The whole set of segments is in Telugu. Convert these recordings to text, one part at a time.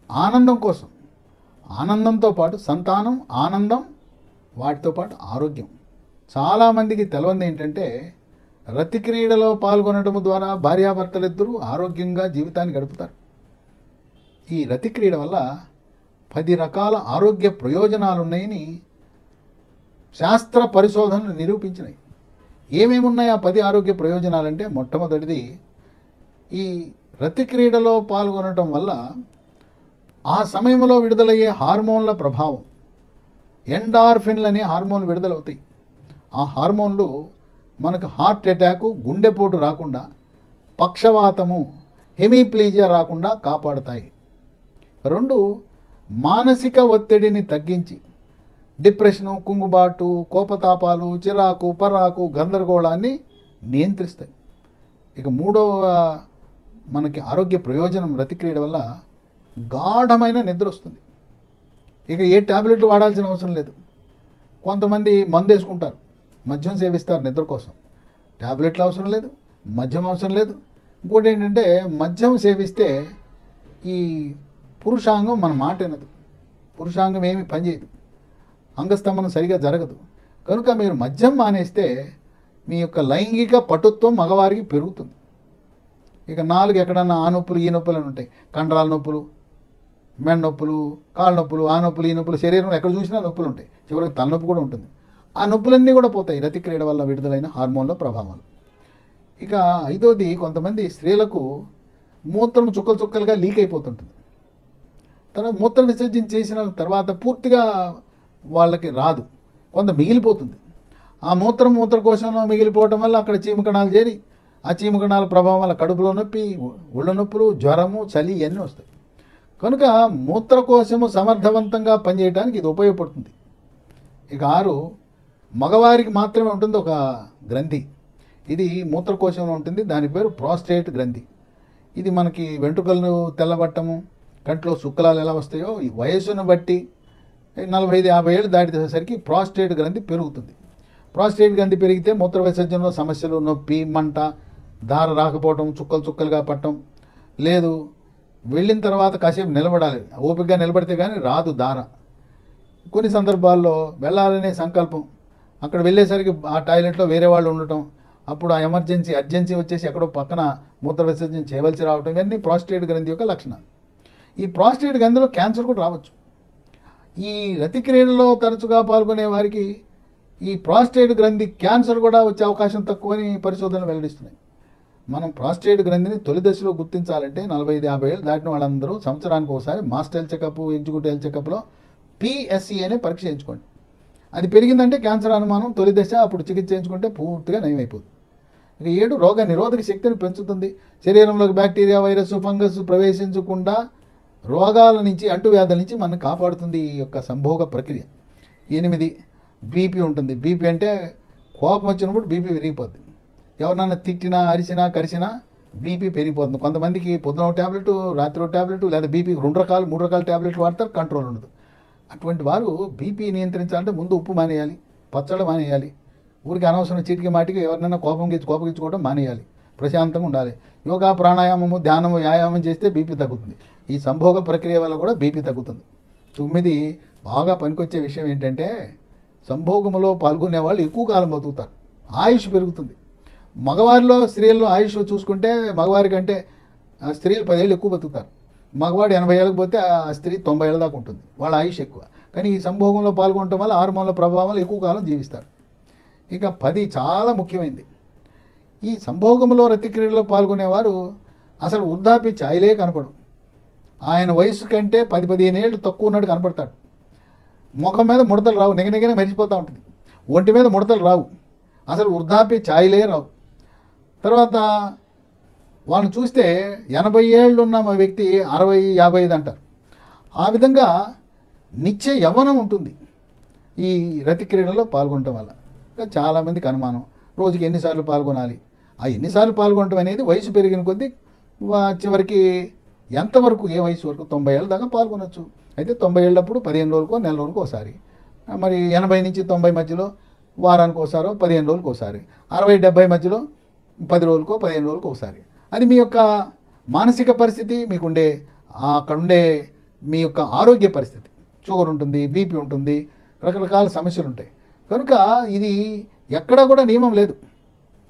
ఆనందం కోసం. ఆనందంతో పాటు సంతానం, ఆనందం, వాటితో పాటు ఆరోగ్యం. చాలామందికి తెలవంది ఏంటంటే రతి క్రీడలో పాల్గొనడం ద్వారా భార్యాభర్తలిద్దరూ ఆరోగ్యంగా జీవితాన్ని గడుపుతారు. ఈ రతి క్రీడ వల్ల 10 రకాల ఆరోగ్య ప్రయోజనాలు ఉన్నాయని శాస్త్ర పరిశోధనలు నిరూపించినాయి. ఏమేమి ఉన్నాయి ఆ 10 ఆరోగ్య ప్రయోజనాలంటే, మొట్టమొదటిది, ఈ రతి క్రీడలో పాల్గొనటం వల్ల ఆ సమయంలో విడుదలయ్యే హార్మోన్ల ప్రభావం, ఎండార్ఫిన్లు అనే హార్మోన్లు విడుదలవుతాయి. ఆ హార్మోన్లు మనకు హార్ట్ అటాకు, గుండెపోటు రాకుండా, పక్షవాతము, హెమీప్లీజియా రాకుండా కాపాడుతాయి. 2, మానసిక ఒత్తిడిని తగ్గించి డిప్రెషను, కుంగుబాటు, కోపతాపాలు, చిరాకు, పరాకు, గందరగోళాన్ని నియంత్రిస్తాయి. ఇక 3వ మనకి ఆరోగ్య ప్రయోజనం రతి క్రీడ వల్ల గాఢమైన నిద్ర వస్తుంది. ఇక ఏ ట్యాబ్లెట్లు వాడాల్సిన అవసరం లేదు. కొంతమంది మందు వేసుకుంటారు, మద్యం సేవిస్తారు నిద్ర కోసం. ట్యాబ్లెట్లు అవసరం లేదు, మద్యం అవసరం లేదు. ఇంకోటి ఏంటంటే, మద్యం సేవిస్తే ఈ పురుషాంగం మన మాట వినదు, పురుషాంగం ఏమి పనిచేయదు, అంగస్తంభనం సరిగా జరగదు. కనుక మీరు మద్యం మానేస్తే మీ యొక్క లైంగిక పటుత్వం మగవారికి పెరుగుతుంది. ఇక 4 ఎక్కడన్నా ఆ నొప్పులు ఈ నొప్పులు అని ఉంటాయి. కండరాల నొప్పులు, మెడ నొప్పులు, కాళ్ళ నొప్పులు, ఆ నొప్పులు ఈ నొప్పులు, శరీరంలో ఎక్కడ చూసినా నొప్పులు ఉంటాయి. చివరికి తలనొప్పి కూడా ఉంటుంది. ఆ నొప్పులన్నీ కూడా పోతాయి రతి క్రీడ వల్ల విడుదలైన హార్మోన్ల ప్రభావాలు. ఇక 5వది, కొంతమంది స్త్రీలకు మూత్రం చుక్కలు చుక్కలుగా లీక్ అయిపోతుంటుంది. తర్వాత మూత్ర విసర్జన చేసిన తర్వాత పూర్తిగా వాళ్ళకి రాదు, కొంత మిగిలిపోతుంది. ఆ మూత్రకోశంలో మిగిలిపోవటం వల్ల అక్కడ చీమకణాలు చేరి, ఆ చీమకణాల ప్రభావం వల్ల కడుపులో నొప్పి, ఒళ్ళు నొప్పులు, జ్వరము, చలి ఇవన్నీ వస్తాయి. కనుక మూత్రకోశము సమర్థవంతంగా పనిచేయడానికి ఇది ఉపయోగపడుతుంది. ఇక 6, మగవారికి మాత్రమే ఉంటుంది ఒక గ్రంథి. ఇది మూత్రకోశంలో ఉంటుంది, దాని పేరు ప్రాస్టేట్ గ్రంథి. ఇది మనకి వెంట్రుకలను తెల్లబట్టము, కంట్లో శుక్లాలు ఎలా వస్తాయో, ఈ వయస్సును బట్టి 45-50 ఏళ్ళు దాటేసరికి ప్రాస్టేట్ గ్రంథి పెరుగుతుంది. ప్రాస్టేట్ గ్రంథి పెరిగితే మూత్ర విసర్జనలో సమస్యలు, నొప్పి, మంట, దార రాకపోవటం, చుక్కలు చుక్కలుగా పట్టడం, లేదు వెళ్ళిన తర్వాత కాసేపు నిలబడాలి, ఓపికగా నిలబడితే కానీ రాదు దార. కొన్ని సందర్భాల్లో వెళ్ళాలనే సంకల్పం, అక్కడ వెళ్ళేసరికి ఆ టాయిలెట్లో వేరే వాళ్ళు ఉండటం, అప్పుడు ఆ అర్జెన్సీ వచ్చేసి ఎక్కడో పక్కన మూత్ర విసర్జన చేయవలసి రావటం, ఇవన్నీ ప్రాస్టేట్ గ్రంథి యొక్క లక్షణాలు. ఈ ప్రాస్టేట్ గ్రంథిలో క్యాన్సర్ కూడా రావచ్చు. ఈ రతి క్రీడలో తరచుగా పాల్గొనే వారికి ఈ ప్రాస్టేట్ గ్రంథి క్యాన్సర్ కూడా వచ్చే అవకాశం తక్కువని పరిశోధనలు వెల్లడిస్తున్నాయి. మనం ప్రాస్టేట్ గ్రంథిని తొలి దశలో గుర్తించాలంటే 45-50 ఏళ్ళు దాటిన వాళ్ళందరూ సంవత్సరానికి ఒకసారి master health checkup, executive health చెకప్లో PSE అనే పరీక్ష చేయించుకోండి. అది పెరిగిందంటే క్యాన్సర్ అనుమానం, తొలి దశ, అప్పుడు చికిత్స చేయించుకుంటే పూర్తిగా నయమైపోతుంది. ఇక 7, రోగ నిరోధక శక్తిని పెంచుతుంది. శరీరంలోకి బ్యాక్టీరియా, వైరస్, ఫంగస్ ప్రవేశించకుండా రోగాల నుంచి, అంటువ్యాధుల నుంచి మనం కాపాడుతుంది ఈ యొక్క సంభోగ ప్రక్రియ. 8, బీపీ ఉంటుంది. బీపీ అంటే కోపం వచ్చినప్పుడు బీపీ పెరిగిపోద్ది. ఎవరినైనా తిట్టినా, అరిచినా, కరిచినా బీపీ పెరిగిపోతుంది. కొంతమందికి పొద్దున ఒక ట్యాబ్లెట్, రాత్రి ఒక ట్యాబ్లెట్, లేదా బీపీకి 2 రకాలు 3 రకాల ట్యాబ్లెట్లు వాడతారు, కంట్రోల్ ఉండదు. అటువంటి వారు బీపీ నియంత్రించాలంటే ముందు ఉప్పు మానేయాలి, పచ్చళ్ళు మానేయాలి, ఊరికి అనవసరం చీటికి మాటికి ఎవరినైనా కోపగించుకోవడం మానేయాలి, ప్రశాంతంగా ఉండాలి. యోగా, ప్రాణాయామము, ధ్యానము, వ్యాయామం చేస్తే బీపీ తగ్గుతుంది. ఈ సంభోగ ప్రక్రియ వల్ల కూడా బీపీ తగ్గుతుంది. 9, బాగా పనికొచ్చే విషయం ఏంటంటే, సంభోగములో పాల్గొనే వాళ్ళు ఎక్కువ కాలం బతుకుతారు, ఆయుష్ పెరుగుతుంది. మగవారిలో స్త్రీల్లో ఆయుష్ చూసుకుంటే మగవారి కంటే స్త్రీలు 10 ఏళ్ళు ఎక్కువ బతుకుతారు. మగవాడు 80 ఏళ్ళకి పోతే ఆ స్త్రీ 90 ఏళ్ళ దాకా ఉంటుంది, వాళ్ళ ఆయుష్ ఎక్కువ. కానీ ఈ సంభోగంలో పాల్గొనడం వల్ల హార్మోన్ల ప్రభావం ఎక్కువ కాలం జీవిస్తారు. ఇక 10 చాలా ముఖ్యమైనది, ఈ సంభోగంలో రతి క్రీడలో పాల్గొనేవారు అసలు వృద్ధాప్య ఛాయలే కనపడు. ఆయన వయసు కంటే 10-15 ఏళ్ళు తక్కువ ఉన్నట్టు కనపడతాడు. ముఖం మీద ముడతలు రావు, నిగనిగనే మరిచిపోతూ ఉంటుంది. ఒంటి మీద ముడతలు రావు, అసలు వృద్ధాప్య ఛాయలే రావు. తర్వాత వాళ్ళని చూస్తే 80 ఏళ్ళు ఉన్న మా వ్యక్తి 60-55 అంటారు. ఆ విధంగా నిత్య యవ్వనం ఉంటుంది ఈ రతి క్రీడలో పాల్గొనటం వల్ల. చాలామందికి అనుమానం, రోజుకి ఎన్నిసార్లు పాల్గొనాలి? ఆ ఎన్నిసార్లు పాల్గొనటం అనేది వయసు పెరిగిన కొద్దీ చివరికి ఎంతవరకు, ఏ వయసు వరకు, 90 ఏళ్ళ దాకా పాల్గొనవచ్చు. అయితే 90 ఏళ్ళప్పుడు 15 రోజులకో, నెల రోజులకో ఒకసారి, మరి 80 నుంచి 90 మధ్యలో వారానికి ఒకసారో, 15 రోజులకు ఒకసారి, 60-70 మధ్యలో 10 రోజులకో, 15 రోజులకో ఒకసారి. అది మీ యొక్క మానసిక పరిస్థితి, మీకుండే అక్కడుండే మీ యొక్క ఆరోగ్య పరిస్థితి. షుగర్ ఉంటుంది, బీపీ ఉంటుంది, రకరకాల సమస్యలు ఉంటాయి. కనుక ఇది ఎక్కడా కూడా నియమం లేదు.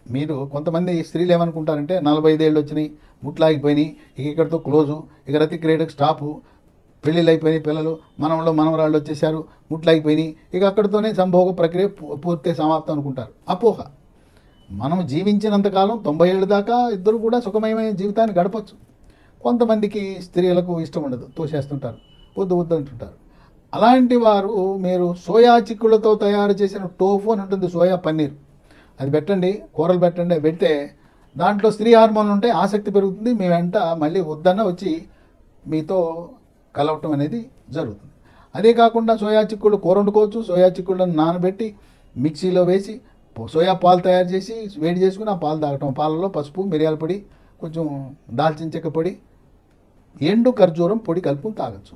మీరు కొంతమంది స్త్రీలు ఏమనుకుంటారంటే 45 ఏళ్ళు వచ్చినాయి, ముట్లాగిపోయినాయి, ఇక ఇక్కడితో క్లోజు, ఇక రతి క్రీడకు స్టాపు, పెళ్ళిళ్ళు అయిపోయినాయి, పిల్లలు మనవళ్ళు మనవరాళ్ళు వచ్చేసారు, ముట్లాగిపోయినాయి, ఇక అక్కడితోనే సంభోగ ప్రక్రియ పూర్తి సమాప్తం అనుకుంటారు. అపోహ. మనం జీవించినంతకాలం 90 ఏళ్ళ దాకా ఇద్దరు కూడా సుఖమయమైన జీవితాన్ని గడపచ్చు. కొంతమందికి స్త్రీలకు ఇష్టం ఉండదు, తోసేస్తుంటారు, వద్దు వద్దు అంటుంటారు. అలాంటి వారు మీరు సోయా చిక్కులతో తయారు చేసిన టోఫు అని ఉంటుంది, సోయా పన్నీర్, అది పెట్టండి, కూరలు పెట్టండి. పెడితే దాంట్లో స్త్రీ హార్మోన్లు ఉంటాయి, ఆసక్తి పెరుగుతుంది, మీ వెంట మళ్ళీ వద్దన్న వచ్చి మీతో కలవటం అనేది జరుగుతుంది. అదే కాకుండా సోయా చిక్కుళ్ళు కూర వండుకోవచ్చు. సోయా చిక్కుళ్ళను నానబెట్టి మిక్సీలో వేసి సోయా పాలు తయారు చేసి వేడి చేసుకుని ఆ పాలు తాగటం. పాలలో పసుపు, మిరియాల పొడి, కొంచెం దాల్చిన చెక్క పొడి, ఎండు ఖర్జూరం పొడి కలుపుకుని తాగొచ్చు.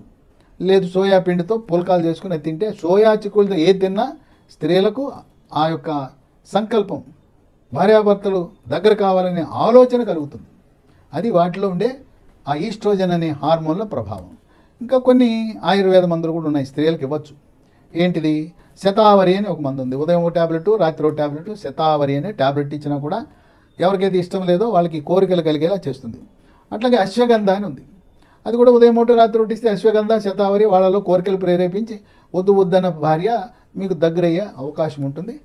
లేదు సోయా పిండితో పుల్కాలు చేసుకుని తింటే, సోయా చిక్కులతో ఏది తిన్నా స్త్రీలకు ఆ యొక్క సంకల్పం, భార్యాభర్తలు దగ్గర కావాలనే ఆలోచన కలుగుతుంది. అది వాటిలో ఉండే ఆ ఈస్ట్రోజన్ అనే హార్మోన్ల ప్రభావం. ఇంకా కొన్ని ఆయుర్వేద మందులు కూడా ఉన్నాయి, స్త్రీలకు ఇవ్వచ్చు. ఏంటిది? శతావరి అని ఒక మందు ఉంది. ఉదయం ఒక ట్యాబ్లెట్, రాత్రి ఒక ట్యాబ్లెట్. శతావరి అనే ట్యాబ్లెట్ ఇచ్చినా కూడా ఎవరికైతే ఇష్టం లేదో వాళ్ళకి కోరికలు కలిగేలా చేస్తుంది. అట్లాగే అశ్వగంధ అని ఉంది, అది కూడా ఉదయం ఒకటి రాత్రి ఒకటి ఇస్తే అశ్వగంధ, శతావరి వాళ్ళలో కోరికలు ప్రేరేపించి వద్దు వద్దన్న భార్య మీకు దగ్గరయ్యే అవకాశం ఉంటుంది.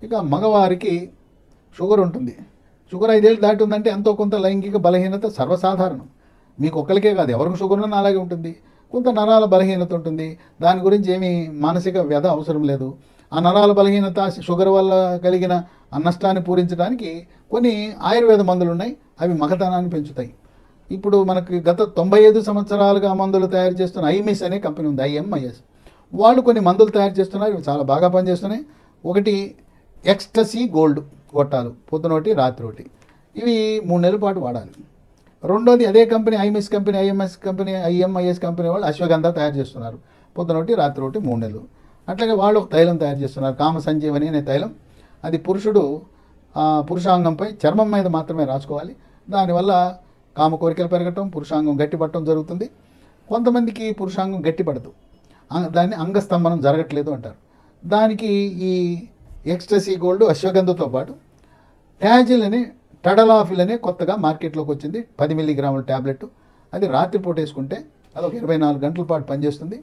ఇక మగవారికి షుగర్ ఉంటుంది. షుగర్ 5 ఏళ్ళు దాటి ఉందంటే ఎంతో కొంత లైంగిక బలహీనత సర్వసాధారణం. మీకు ఒక్కరికే కాదు, ఎవరికి షుగర్ ఉన్నా అలాగే ఉంటుంది. కొంత నరాల బలహీనత ఉంటుంది. దాని గురించి ఏమీ మానసిక వ్యధ అవసరం లేదు. ఆ నరాల బలహీనత, షుగర్ వల్ల కలిగిన ఆ నష్టాన్ని పూరించడానికి కొన్ని ఆయుర్వేద మందులు ఉన్నాయి, అవి మగతనాన్ని పెంచుతాయి. ఇప్పుడు మనకి గత 95 సంవత్సరాలుగా మందులు తయారు చేస్తున్న ఐమిస్ అనే కంపెనీ ఉంది, IMIS. వాళ్ళు కొన్ని మందులు తయారు చేస్తున్నారు, ఇవి చాలా బాగా పనిచేస్తున్నాయి. ఒకటి ఎక్స్టసీ గోల్డ్ గొట్టాలు, పొద్దునొకటి రాత్రి ఒకటి, ఇవి 3 నెలల పాటు వాడాలి. రెండోది అదే company IMIS company, IMIS company వాళ్ళు అశ్వగంధ తయారు చేస్తున్నారు, పొద్దునొకటి రాత్రి ఒకటి 3 నెలలు. అట్లాగే వాళ్ళు ఒక తైలం తయారు చేస్తున్నారు, కామ సంజీవని అనే తైలం. అది పురుషుడు పురుషాంగంపై చర్మం మీద మాత్రమే రాసుకోవాలి. దానివల్ల కామ కోరికలు పెరగటం, పురుషాంగం గట్టిపడటం జరుగుతుంది. కొంతమందికి పురుషాంగం గట్టిపడదు, దాన్ని అంగస్తంభనం జరగట్లేదు అంటారు. దానికి ఈ ఎక్స్టసీ గోల్డ్ అశ్వగంధతో పాటు ట్యాజిల్ అని, టడలాఫిల్ అనే కొత్తగా మార్కెట్లోకి వచ్చింది, 10 మిల్లీగ్రాముల ట్యాబ్లెట్. అది రాత్రిపూట వేసుకుంటే అది ఒక 24 గంటల పాటు పనిచేస్తుంది.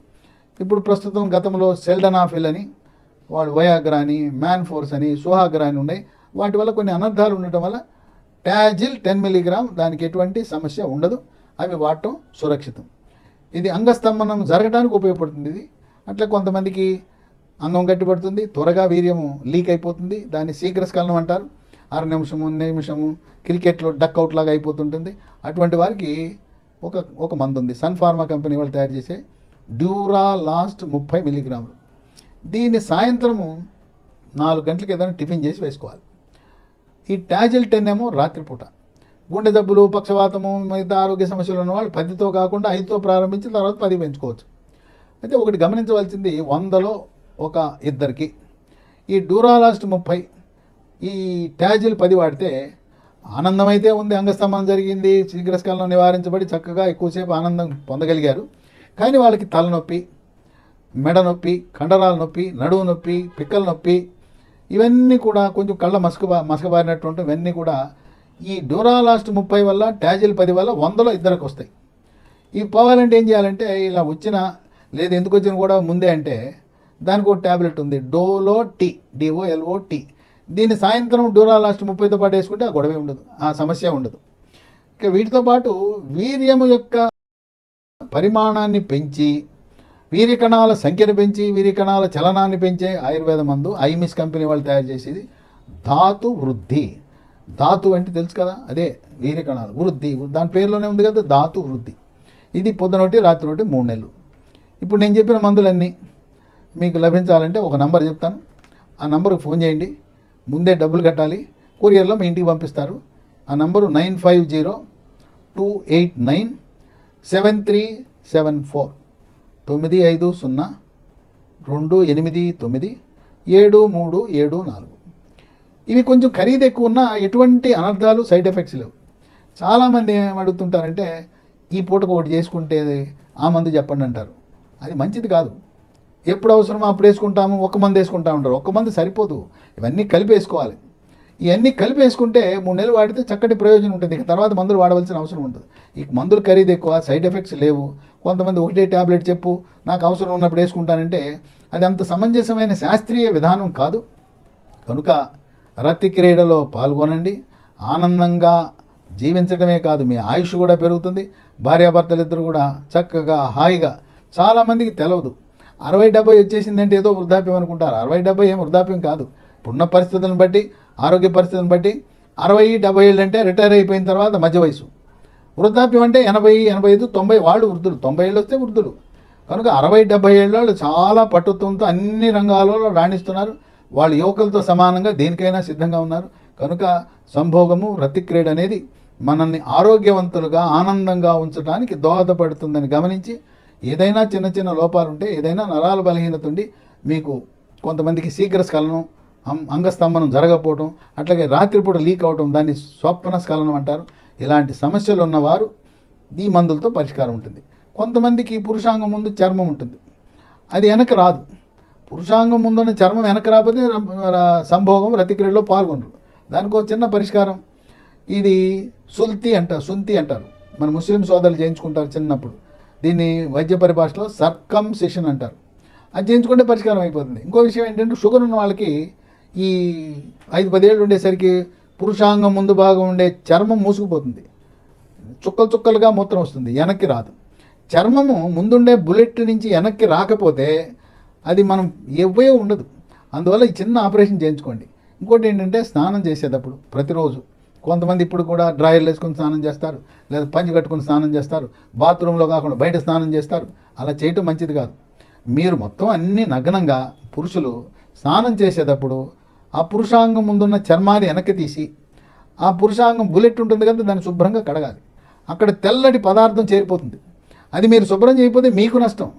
ఇప్పుడు ప్రస్తుతం గతంలో సెల్డనాఫిల్ అని, వాళ్ళు వయాగ్రా అని, మ్యాన్ ఫోర్స్ అని, సుహాగ్రా అని ఉన్నాయి. వాటి వల్ల కొన్ని అనర్థాలు ఉండటం వల్ల ట్యాజిల్ 10 మిల్లీగ్రామ్, దానికి ఎటువంటి సమస్య ఉండదు, అవి వాడటం సురక్షితం. ఇది అంగస్తంభనం జరగడానికి ఉపయోగపడుతుంది ఇది. అట్లా కొంతమందికి అంగం గట్టిపడుతుంది, త్వరగా వీర్యము లీక్ అయిపోతుంది, దాన్ని శీఘ్రస్ఖలనం అంటారు. 6 నిమిషము క్రికెట్లో డక్అవుట్ లాగా అయిపోతుంటుంది. అటువంటి వారికి ఒక మందు ఉంది, సన్ ఫార్మా కంపెనీ వాళ్ళు తయారు చేసే డ్యూరా లాస్ట్ 30 మిల్లీగ్రాములు. దీన్ని సాయంత్రము 4 గంటలకు ఏదైనా టిఫిన్ చేసి వేసుకోవాలి. ఈ ట్యాజిల్ 10 ఏమో రాత్రిపూట. గుండె జబ్బులు, పక్షవాతము, మిగతా ఆరోగ్య సమస్యలు ఉన్నవాళ్ళు 10తో కాకుండా 5తో ప్రారంభించి తర్వాత 10 పెంచుకోవచ్చు. అయితే ఒకటి గమనించవలసింది, 100లో ఒక ఇద్దరికి ఈ డ్యూరాలాస్ట్ 30, ఈ ట్యాజిల్ 10 వాడితే ఆనందం అయితే ఉంది, అంగస్తంభనం జరిగింది, శీఘ్రస్ఖలనం నివారించబడి చక్కగా ఎక్కువసేపు ఆనందం పొందగలిగారు. కానీ వాళ్ళకి తలనొప్పి, మెడ నొప్పి, కండరాల నొప్పి, నడువు నొప్పి, పిక్కల నొప్పి, ఇవన్నీ కూడా కొంచెం కళ్ళ మసకబారినటువంటి ఇవన్నీ కూడా ఈ డ్యూరాలాస్ట్ 30 వల్ల, ట్యాజిల్ 10 వల్ల 100లో ఇద్దరికి వస్తాయి. ఇవి పోవాలంటే ఏం చేయాలంటే, ఇలా వచ్చిన లేదు ఎందుకు వచ్చిన కూడా ముందే అంటే దానికి ఒక ట్యాబ్లెట్ ఉంది, డోలో-టీ, DOLO-T. దీన్ని సాయంత్రం డ్యూరాలాస్ట్ 30తో పాటు వేసుకుంటే ఆ గొడవే ఉండదు, ఆ సమస్య ఉండదు. ఇక వీటితో పాటు వీర్యము యొక్క పరిమాణాన్ని పెంచి, వీర్యకణాల సంఖ్యను పెంచి, వీర్యకణాల చలనాన్ని పెంచే ఆయుర్వేద మందు IMIS కంపెనీ వాళ్ళు తయారు చేసేది ధాతు వృద్ధి. ధాతు అంటే తెలుసు కదా, అదే వీర్యకణాలు, వృద్ధి దాని పేరులోనే ఉంది కదా, ధాతు వృద్ధి. ఇది పొద్దునొకటి రాత్రి ఒకటి 3 నెలలు. ఇప్పుడు నేను చెప్పిన మందులన్నీ మీకు లభించాలంటే ఒక నంబర్ చెప్తాను, ఆ నంబర్కి ఫోన్ చేయండి. ముందే డబ్బులు కట్టాలి, కొరియర్లో మీ ఇంటికి పంపిస్తారు. ఆ నంబరు 950-289-7374, 950-289-7374. ఇవి కొంచెం ఖరీదు ఎక్కువ ఉన్నా ఎటువంటి అనర్థాలు, సైడ్ ఎఫెక్ట్స్ లేవు. చాలామంది ఏం అడుగుతుంటారంటే, ఈ పూటకు ఒకటి చేసుకుంటే ఆ మందు చెప్పండి అంటారు. అది మంచిది కాదు. ఎప్పుడు అవసరమో అప్పుడు వేసుకుంటాము, ఒక మందు వేసుకుంటా ఉంటారు. ఒక్క మందు సరిపోదు, ఇవన్నీ కలిపి వేసుకోవాలి. ఇవన్నీ కలిపి వేసుకుంటే 3 నెలలు వాడితే చక్కటి ప్రయోజనం ఉంటుంది. ఇక తర్వాత మందులు వాడవలసిన అవసరం ఉంటుంది. ఈ మందులు ఖరీదు ఎక్కువ, సైడ్ ఎఫెక్ట్స్ లేవు. కొంతమంది ఒకటే ట్యాబ్లెట్ చెప్పు నాకు అవసరం ఉన్నప్పుడు వేసుకుంటానంటే అది అంత సమంజసమైన శాస్త్రీయ విధానం కాదు. కనుక రతి క్రీడలో పాల్గొనండి. ఆనందంగా జీవించడమే కాదు, మీ ఆయుష్ కూడా పెరుగుతుంది. భార్యాభర్తలిద్దరు కూడా చక్కగా హాయిగా. చాలామందికి తెలవదు 60-70 వచ్చేసిందంటే ఏదో వృద్ధాప్యం అనుకుంటారు. 60-70 ఏం వృద్ధాప్యం కాదు. ఇప్పుడున్న పరిస్థితులను బట్టి, ఆరోగ్య పరిస్థితులను బట్టి 60-70 ఏళ్ళు అంటే రిటైర్ అయిపోయిన తర్వాత మధ్య వయసు. వృద్ధాప్యం అంటే 80-85, 90 వాళ్ళు వృద్ధులు. 90 ఏళ్ళు వస్తే వృద్ధులు. కనుక 60-70 ఏళ్ళ వాళ్ళు చాలా పట్టుత్వంతో అన్ని రంగాలలో రాణిస్తున్నారు. వాళ్ళు యువకులతో సమానంగా దేనికైనా సిద్ధంగా ఉన్నారు. కనుక సంభోగము, రతి క్రీడ అనేది మనల్ని ఆరోగ్యవంతులుగా ఆనందంగా ఉంచడానికి దోహదపడుతుందని గమనించి, ఏదైనా చిన్న చిన్న లోపాలు ఉంటే, ఏదైనా నరాల బలహీనత ఉండి మీకు కొంతమందికి శీఘ్రస్ఖలనం, అంగస్తంభనం జరగకపోవటం, అట్లాగే రాత్రిపూట లీక్ అవటం, దాన్ని స్వప్న స్ఖలనం అంటారు. ఇలాంటి సమస్యలు ఉన్నవారు ఈ మందులతో పరిష్కారం ఉంటుంది. కొంతమందికి పురుషాంగం ముందు చర్మం ఉంటుంది, అది వెనక రాదు. పురుషాంగం ముందున్న చర్మం వెనక రాకపోతే సంభోగం, రతిక్రియలో పాల్గొనరు. దానికి ఒక చిన్న పరిష్కారం, ఇది సుంతి అంటారు. మన ముస్లిం సోదరులు చేయించుకుంటారు చిన్నప్పుడు. దీన్ని వైద్య పరిభాషలో సర్కంసిషన్ అంటారు. అది చేయించుకుంటే పరిష్కారం అయిపోతుంది. ఇంకో విషయం ఏంటంటే, షుగర్ ఉన్న వాళ్ళకి ఈ 5-10 ఏళ్ళు ఉండేసరికి పురుషాంగం ముందు భాగం ఉండే చర్మం మూసుకుపోతుంది, చుక్కలు చుక్కలుగా మూత్రం వస్తుంది, వెనక్కి రాదు. చర్మము ముందుండే బుల్లెట్ నుంచి వెనక్కి రాకపోతే అది మనం ఎవ్వే ఉండదు. అందువల్ల ఈ చిన్న ఆపరేషన్ చేయించుకోండి. ఇంకోటి ఏంటంటే, స్నానం చేసేటప్పుడు ప్రతిరోజు కొంతమంది ఇప్పుడు కూడా డ్రాయర్లు వేసుకొని స్నానం చేస్తారు, లేదా పంచి కట్టుకుని స్నానం చేస్తారు, బాత్రూంలో కాకుండా బయట స్నానం చేస్తారు. అలా చేయటం మంచిది కాదు. మీరు మొత్తం అన్ని నగ్నంగా పురుషులు స్నానం చేసేటప్పుడు ఆ పురుషాంగం ముందున్న చర్మాన్ని వెనక్కి తీసి, ఆ పురుషాంగం బుల్లెట్ ఉంటుంది కదా, దాన్ని శుభ్రంగా కడగాలి. అక్కడ తెల్లటి పదార్థం చేరిపోతుంది. అది మీరు శుభ్రం చేయకపోతే మీకు నష్టం.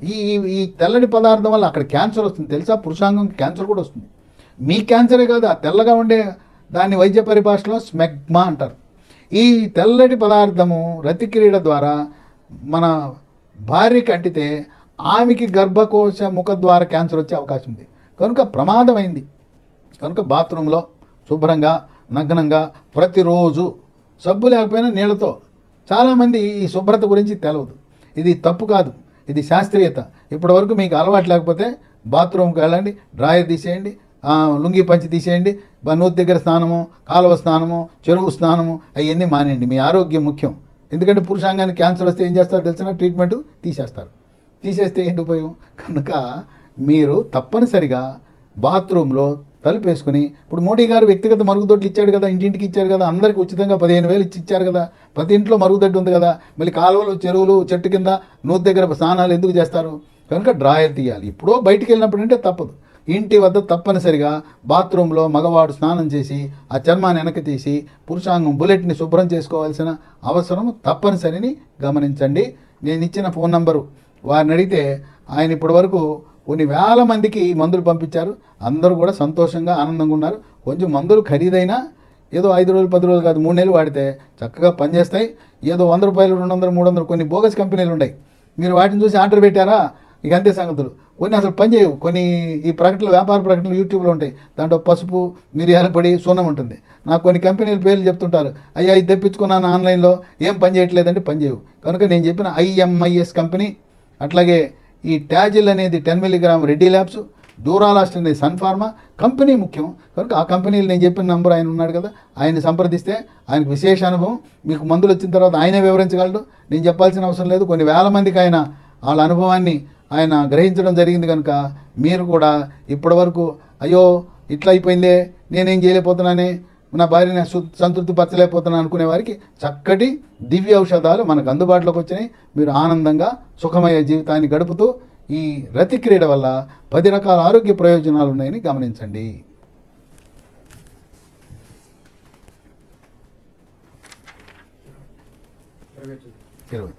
ఈ ఈ తెల్లటి పదార్థం వల్ల అక్కడ క్యాన్సర్ వస్తుంది తెలుసా. పురుషాంగంకి క్యాన్సర్ కూడా వస్తుంది. మీ క్యాన్సరే కాదు, ఆ తెల్లగా ఉండే దాన్ని వైద్య పరిభాషలో స్మెగ్మా అంటారు. ఈ తెల్లటి పదార్థము రతి క్రీడ ద్వారా మన భార్యకి అంటితే ఆమెకి గర్భకోశ ముఖద్వార క్యాన్సర్ వచ్చే అవకాశం ఉంది. కనుక ప్రమాదమైంది. కనుక బాత్రూంలో శుభ్రంగా నగ్నంగా ప్రతిరోజు సబ్బు లేకపోయినా నీళ్ళతో. చాలామంది ఈ శుభ్రత గురించి తెలవదు. ఇది తప్పు కాదు, ఇది శాస్త్రీయత. ఇప్పటివరకు మీకు అలవాటు లేకపోతే బాత్రూమ్కి వెళ్ళండి, డ్రాయర్ తీసేయండి, లుంగి పంచి తీసేయండి, నూతి దగ్గర స్నానము, కాలువ స్నానము, చెరువు స్నానము అవన్నీ మానేయండి. మీ ఆరోగ్యం ముఖ్యం. ఎందుకంటే పురుషాంగానికి క్యాన్సర్ వస్తే ఏం చేస్తారో తెలిసిన ట్రీట్మెంట్ తీసేస్తారు. తీసేస్తే ఏంటి ఉపయోగం? కనుక మీరు తప్పనిసరిగా బాత్రూంలో తలుపు వేసుకుని, ఇప్పుడు మోడీ గారు వ్యక్తిగత మరుగుదొడ్లు ఇచ్చాడు కదా, ఇంటింటికి ఇచ్చారు కదా, అందరికీ ఉచితంగా 15,000 ఇచ్చారు కదా. ప్రతి ఇంట్లో మరుగుదొడ్డి ఉంది కదా. మళ్ళీ కాలువలు, చెరువులు, చెట్టు కింద, నూతి దగ్గర స్నానాలు ఎందుకు చేస్తారు? కనుక డ్రాయర్ తీయాలి. ఇప్పుడో బయటికి వెళ్ళినప్పుడు అంటే తప్పదు. ఇంటి వద్ద తప్పనిసరిగా బాత్రూంలో మగవాడు స్నానం చేసి ఆ చర్మాన్ని వెనక్కి తీసి పురుషాంగం బుల్లెట్ని శుభ్రం చేసుకోవాల్సిన అవసరం తప్పనిసరిని గమనించండి. నేను ఇచ్చిన ఫోన్ నంబరు వారిని అడిగితే ఆయన ఇప్పటి వరకు కొన్ని వేల మందికి మందులు పంపించారు. అందరూ కూడా సంతోషంగా ఆనందంగా ఉన్నారు. కొంచెం మందులు ఖరీదైనా ఏదో 5 రోజులు 10 రోజులు కాదు, 3 నెలలు వాడితే చక్కగా పనిచేస్తాయి. ఏదో 100 రూపాయలు 200 300 కొన్ని బోగస్ కంపెనీలు ఉన్నాయి. మీరు వాటిని చూసి ఆర్డర్ పెట్టారా, ఇక అంతే సంగతులు. కొన్ని అసలు పనిచేయవు. కొన్ని ఈ ప్రకటనలు, వ్యాపార ప్రకటనలు యూట్యూబ్లో ఉంటాయి. దాంట్లో పసుపు, మిరియాల పొడి, సున్నం ఉంటుంది. నాకు కొన్ని కంపెనీల పేర్లు చెప్తుంటారు, అయ్యా ఇది తెప్పించుకున్నాను ఆన్లైన్లో, ఏం పని చేయట్లేదంటే పనిచేయవు. కనుక నేను చెప్పిన IMIS కంపెనీ, అట్లాగే ఈ ట్యాజిల్ అనేది 10 mg రెడ్డి ల్యాబ్స్, డ్యూరాలాస్ట్ అనేది సన్ ఫార్మా కంపెనీ ముఖ్యం. కనుక ఆ కంపెనీలు నేను చెప్పిన నంబర్ ఆయన ఉన్నాడు కదా, ఆయన్ని సంప్రదిస్తే ఆయనకు విశేష అనుభవం. మీకు మందులు వచ్చిన తర్వాత ఆయనే వివరించగలడు, నేను చెప్పాల్సిన అవసరం లేదు. కొన్ని వేల మందికి ఆయన వాళ్ళ అనుభవాన్ని ఆయన గ్రహించడం జరిగింది. కనుక మీరు కూడా ఇప్పటి వరకు అయ్యో ఇట్లా అయిపోయిందే, నేనేం చేయలేకపోతున్నానే, నా భార్యని సంతృప్తి పరచలేకపోతున్నాను అనుకునే వారికి చక్కటి దివ్య ఔషధాలు మనకు అందుబాటులోకి వచ్చినాయి. మీరు ఆనందంగా సుఖమయ జీవితాన్ని గడుపుతూ ఈ రతి క్రీడ వల్ల 10 రకాల ఆరోగ్య ప్రయోజనాలు ఉన్నాయని గమనించండి. ఇరవై